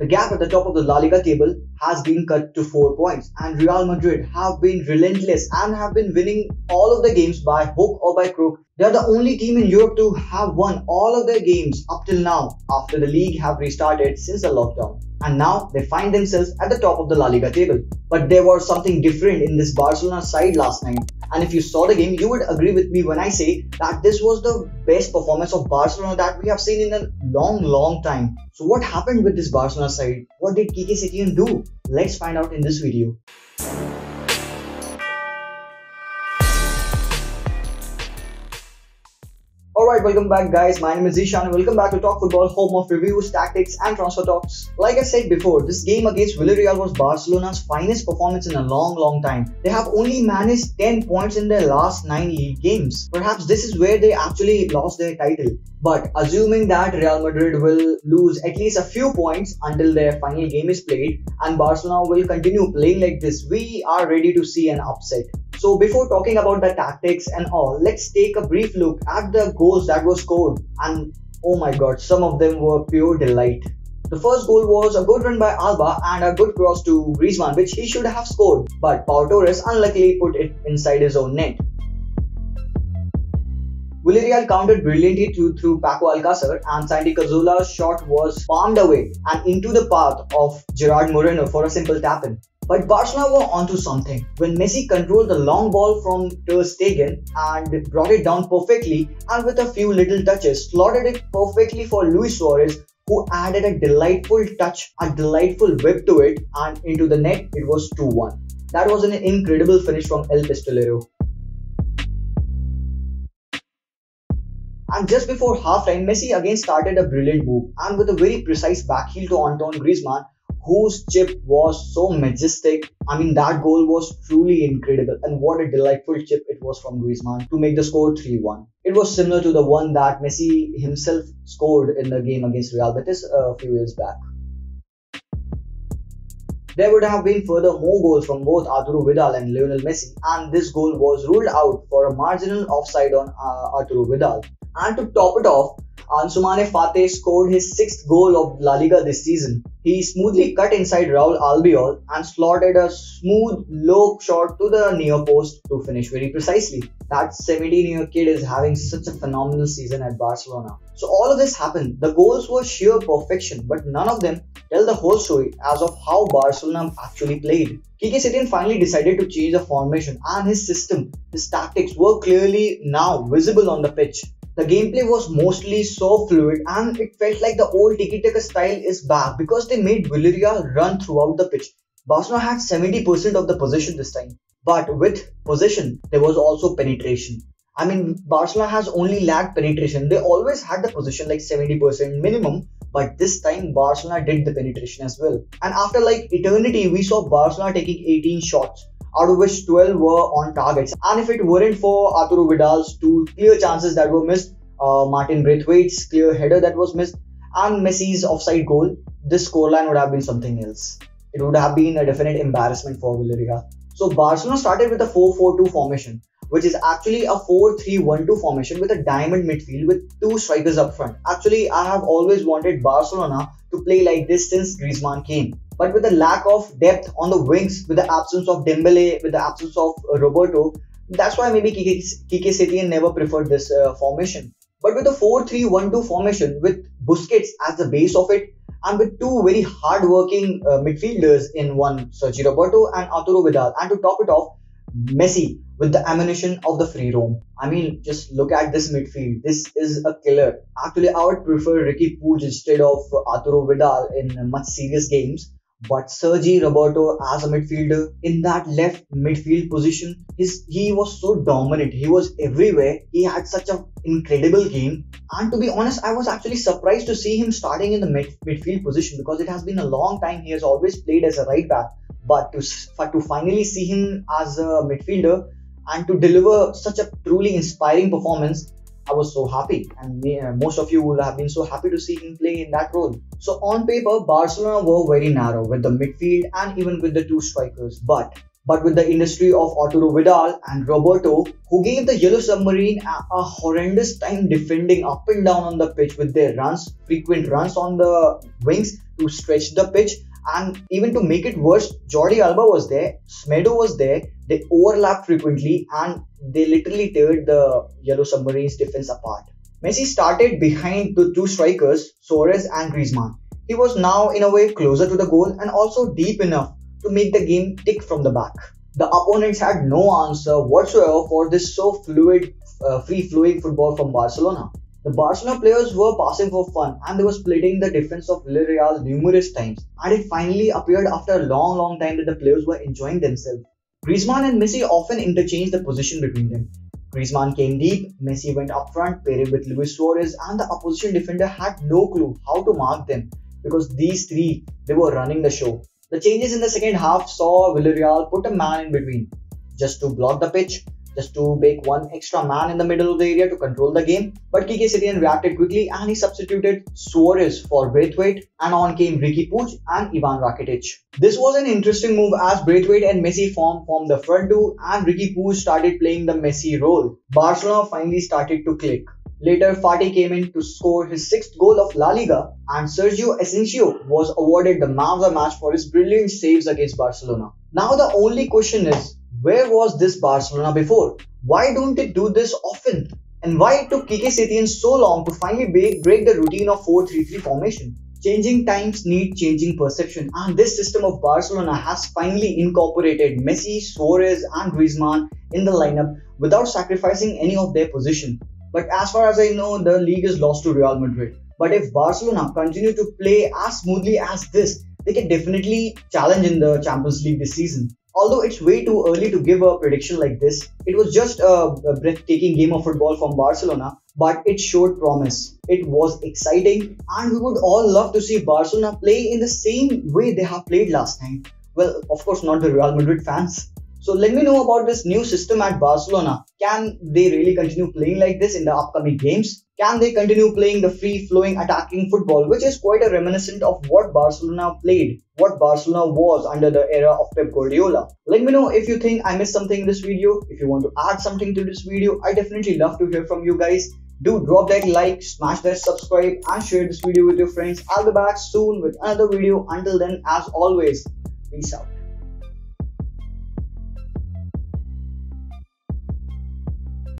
The gap at the top of the La Liga table has been cut to 4 points, and Real Madrid have been relentless and have been winning all of the games by hook or by crook. They are the only team in Europe to have won all of their games up till now after the league have restarted since the lockdown. And now they find themselves at the top of the La Liga table. But there was something different in this Barcelona side last night. And if you saw the game, you would agree with me when I say that this was the best performance of Barcelona that we have seen in a long time. So what happened with this Barcelona side? What did Quique Setien do? Let's find out in this video. Alright, welcome back guys, my name is Zishan and welcome back to Talk Football, home of reviews, tactics and transfer talks. Like I said before, this game against Villarreal was Barcelona's finest performance in a long time. They have only managed 10 points in their last 9 league games. Perhaps this is where they actually lost their title. But assuming that Real Madrid will lose at least a few points until their final game is played and Barcelona will continue playing like this, we are ready to see an upset. So before talking about the tactics and all, let's take a brief look at the goals that were scored, and oh my god, some of them were pure delight. The first goal was a good run by Alba and a good cross to Griezmann which he should have scored, but Pau Torres unluckily put it inside his own net. Villarreal countered brilliantly through Paco Alcácer, and Santi Cazorla's shot was palmed away and into the path of Gerard Moreno for a simple tap-in. But Barcelona were onto something when Messi controlled the long ball from Ter Stegen and brought it down perfectly, and with a few little touches slotted it perfectly for Luis Suarez, who added a delightful touch, a delightful whip to it, and into the net it was 2-1. That was an incredible finish from El Pistolero. And just before half-time, Messi again started a brilliant move and with a very precise backheel to Antoine Griezmann, whose chip was so majestic. I mean, that goal was truly incredible, and what a delightful chip it was from Griezmann to make the score 3-1. It was similar to the one that Messi himself scored in the game against Real Betis a few years back. There would have been further more goals from both Arturo Vidal and Lionel Messi, and this goal was ruled out for a marginal offside on Arturo Vidal. And to top it off, Ansoumana Fateh scored his 6th goal of La Liga this season. He smoothly cut inside Raul Albiol and slotted a smooth low shot to the near post to finish very precisely. That 17-year kid is having such a phenomenal season at Barcelona. So all of this happened. The goals were sheer perfection, but none of them tell the whole story as of how Barcelona actually played. Quique Setien finally decided to change the formation, and his system, his tactics were clearly now visible on the pitch. The gameplay was mostly so fluid and it felt like the old tiki-taka style is back because they made Villarreal run throughout the pitch. Barcelona had 70% of the possession this time, but with possession there was also penetration. I mean, Barcelona has only lacked penetration. They always had the possession like 70% minimum, but this time Barcelona did the penetration as well. And after like eternity, we saw Barcelona taking 18 shots, out of which 12 were on targets. And if it weren't for Arturo Vidal's 2 clear chances that were missed, Martin Braithwaite's clear header that was missed, and Messi's offside goal, this scoreline would have been something else. It would have been a definite embarrassment for Villarreal. So Barcelona started with a 4-4-2 formation, which is actually a 4-3-1-2 formation with a diamond midfield with 2 strikers up front. Actually, I have always wanted Barcelona to play like this since Griezmann came. But with the lack of depth on the wings, with the absence of Dembele, with the absence of Roberto, that's why maybe Quique Setien never preferred this formation. But with the 4-3-1-2 formation, with Busquets as the base of it, and with 2 very hard-working midfielders in one, Sergi Roberto and Arturo Vidal, and to top it off, Messi with the ammunition of the free roam. I mean, just look at this midfield. This is a killer. Actually, I would prefer Riqui Puig instead of Arturo Vidal in much serious games. But Sergi Roberto as a midfielder in that left midfield position, he was so dominant. He was everywhere. He had such an incredible game. And to be honest, I was actually surprised to see him starting in the midfield position because it has been a long time. He has always played as a right back. But to finally see him as a midfielder and to deliver such a truly inspiring performance, I was so happy, and most of you will have been so happy to see him play in that role. So on paper, Barcelona were very narrow with the midfield and even with the 2 strikers. But with the industry of Arturo Vidal and Roberto, who gave the Yellow Submarine a horrendous time defending up and down on the pitch with their runs, frequent runs on the wings, to stretch the pitch, and even to make it worse, Jordi Alba was there, Smedo was there. They overlapped frequently and they literally teared the Yellow Submarines defense apart. Messi started behind the two strikers, Suarez and Griezmann. He was now in a way closer to the goal and also deep enough to make the game tick from the back. The opponents had no answer whatsoever for this so free-flowing football from Barcelona. The Barcelona players were passing for fun and they were splitting the defense of Villarreal numerous times, and it finally appeared after a long time that the players were enjoying themselves. Griezmann and Messi often interchanged the position between them. Griezmann came deep, Messi went up front, paired with Luis Suarez, and the opposition defender had no clue how to mark them because these three, they were running the show. The changes in the second half saw Villarreal put a man in between just to block the pitch, just to make one extra man in the middle of the area to control the game. But Quique Setien reacted quickly and he substituted Suarez for Braithwaite, and on came Riqui Puig and Ivan Rakitic. This was an interesting move as Braithwaite and Messi formed the front two and Riqui Puig started playing the Messi role. Barcelona finally started to click. Later, Fati came in to score his sixth goal of La Liga, and Sergio Asensio was awarded the man of the match for his brilliant saves against Barcelona. Now the only question is, where was this Barcelona before? Why don't it do this often? And why it took Quique Setien so long to finally break the routine of 4-3-3 formation? Changing times need changing perception, and this system of Barcelona has finally incorporated Messi, Suarez and Griezmann in the lineup without sacrificing any of their position. But as far as I know, the league is lost to Real Madrid. But if Barcelona continue to play as smoothly as this, they can definitely challenge in the Champions League this season. Although it's way too early to give a prediction like this, it was just a breathtaking game of football from Barcelona, but it showed promise. It was exciting and we would all love to see Barcelona play in the same way they have played last time. Well, of course not the Real Madrid fans. So let me know about this new system at Barcelona. Can they really continue playing like this in the upcoming games? Can they continue playing the free-flowing attacking football, which is quite a reminiscent of what Barcelona played, what Barcelona was under the era of Pep Guardiola? Let me know if you think I missed something in this video. If you want to add something to this video, I definitely love to hear from you guys. Do drop that like, smash that subscribe and share this video with your friends. I'll be back soon with another video. Until then, as always, peace out.